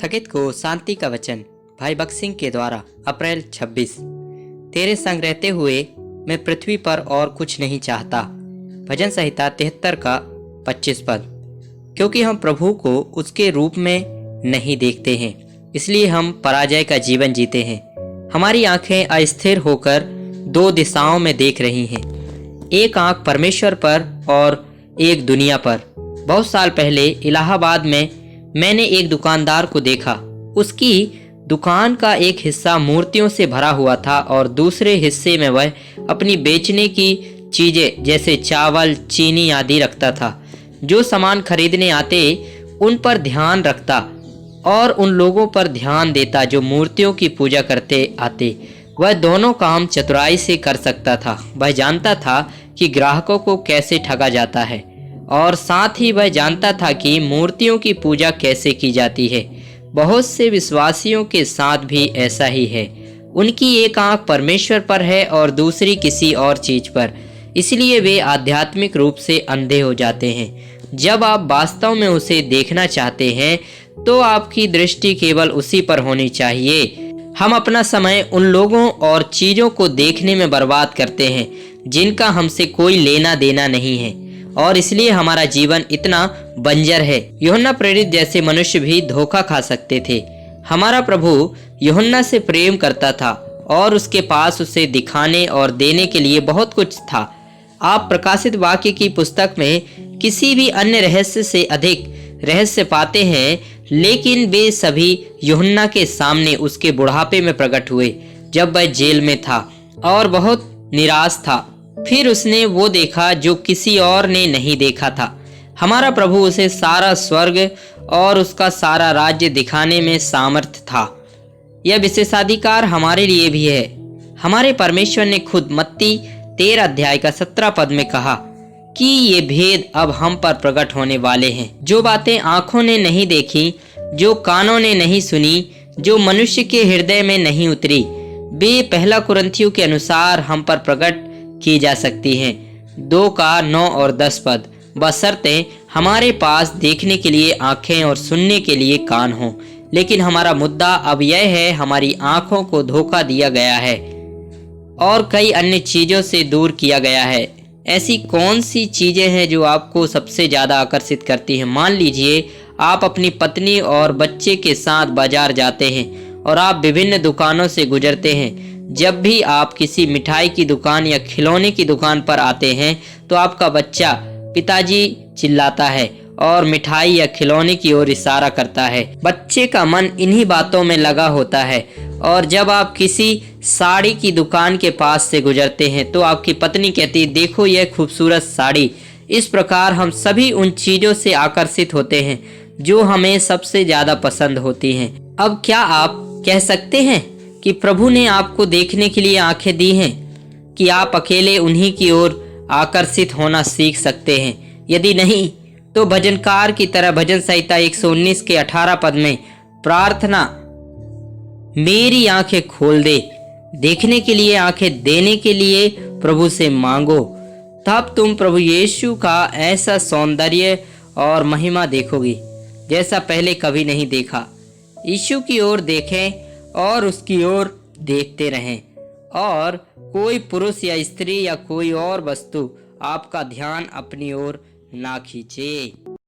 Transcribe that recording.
स्थगित को शांति का वचन भाई बख्श सिंह के द्वारा अप्रैल 26। तेरे संग रहते हुए मैं पृथ्वी पर और कुछ नहीं चाहता। भजन संहिता 73 का 25 पद। क्योंकि हम प्रभु को उसके रूप में नहीं देखते हैं, इसलिए हम पराजय का जीवन जीते हैं। हमारी आंखें अस्थिर होकर दो दिशाओं में देख रही हैं, एक आंख परमेश्वर पर और एक दुनिया पर। बहुत साल पहले इलाहाबाद में मैंने एक दुकानदार को देखा। उसकी दुकान का एक हिस्सा मूर्तियों से भरा हुआ था और दूसरे हिस्से में वह अपनी बेचने की चीजें जैसे चावल, चीनी आदि रखता था। जो सामान खरीदने आते उन पर ध्यान रखता और उन लोगों पर ध्यान देता जो मूर्तियों की पूजा करते आते। वह दोनों काम चतुराई से कर सकता था। वह जानता था कि ग्राहकों को कैसे ठगा जाता है और साथ ही वह जानता था कि मूर्तियों की पूजा कैसे की जाती है। बहुत से विश्वासियों के साथ भी ऐसा ही है। उनकी एक आंख परमेश्वर पर है और दूसरी किसी और चीज पर, इसलिए वे आध्यात्मिक रूप से अंधे हो जाते हैं। जब आप वास्तव में उसे देखना चाहते हैं तो आपकी दृष्टि केवल उसी पर होनी चाहिए। हम अपना समय उन लोगों और चीजों को देखने में बर्बाद करते हैं जिनका हमसे कोई लेना देना नहीं है, और इसलिए हमारा जीवन इतना बंजर है। यूहन्ना प्रेरित जैसे मनुष्य भी धोखा खा सकते थे। हमारा प्रभु यूहन्ना से प्रेम करता था और उसके पास उसे दिखाने और देने के लिए बहुत कुछ था। आप प्रकाशित वाक्य की पुस्तक में किसी भी अन्य रहस्य से अधिक रहस्य पाते हैं, लेकिन वे सभी यूहन्ना के सामने उसके बुढ़ापे में प्रकट हुए जब वह जेल में था और बहुत निराश था। फिर उसने वो देखा जो किसी और ने नहीं देखा था। हमारा प्रभु उसे सारा स्वर्ग और उसका सारा राज्य दिखाने में सामर्थ था। यह विशेषाधिकार हमारे लिए भी है। हमारे परमेश्वर ने खुद मत्ती 13 अध्याय का 17 पद में कहा कि ये भेद अब हम पर प्रकट होने वाले हैं। जो बातें आंखों ने नहीं देखी, जो कानों ने नहीं सुनी, जो मनुष्य के हृदय में नहीं उतरी, वे पहला कुरिन्थियों के अनुसार हम पर प्रकट की जा सकती हैं। 2 का 9 और 10 पद। बशर्ते हमारे पास देखने के लिए आंखें और सुनने के लिए कान हों। लेकिन हमारा मुद्दा अब यह है, हमारी आंखों को धोखा दिया गया है और कई अन्य चीजों से दूर किया गया है। ऐसी कौन सी चीजें हैं जो आपको सबसे ज्यादा आकर्षित करती हैं? मान लीजिए आप अपनी पत्नी और बच्चे के साथ बाजार जाते हैं और आप विभिन्न दुकानों से गुजरते हैं। जब भी आप किसी मिठाई की दुकान या खिलौने की दुकान पर आते हैं तो आपका बच्चा पिताजी चिल्लाता है और मिठाई या खिलौने की ओर इशारा करता है। बच्चे का मन इन्हीं बातों में लगा होता है। और जब आप किसी साड़ी की दुकान के पास से गुजरते हैं तो आपकी पत्नी कहती है, देखो यह खूबसूरत साड़ी। इस प्रकार हम सभी उन चीजों से आकर्षित होते हैं जो हमें सबसे ज्यादा पसंद होती हैं। अब क्या आप कह सकते हैं कि प्रभु ने आपको देखने के लिए आंखें दी हैं कि आप अकेले उन्हीं की ओर आकर्षित होना सीख सकते हैं? यदि नहीं तो भजनकार की तरह भजन संहिता 119 के 18 पद में प्रार्थना, मेरी आंखें खोल दे, देखने के लिए आंखें देने के लिए प्रभु से मांगो। तब तुम प्रभु यीशु का ऐसा सौंदर्य और महिमा देखोगी जैसा पहले कभी नहीं देखा। यीशु की ओर देखें और उसकी ओर देखते रहें, और कोई पुरुष या स्त्री या कोई और वस्तु आपका ध्यान अपनी ओर ना खींचे।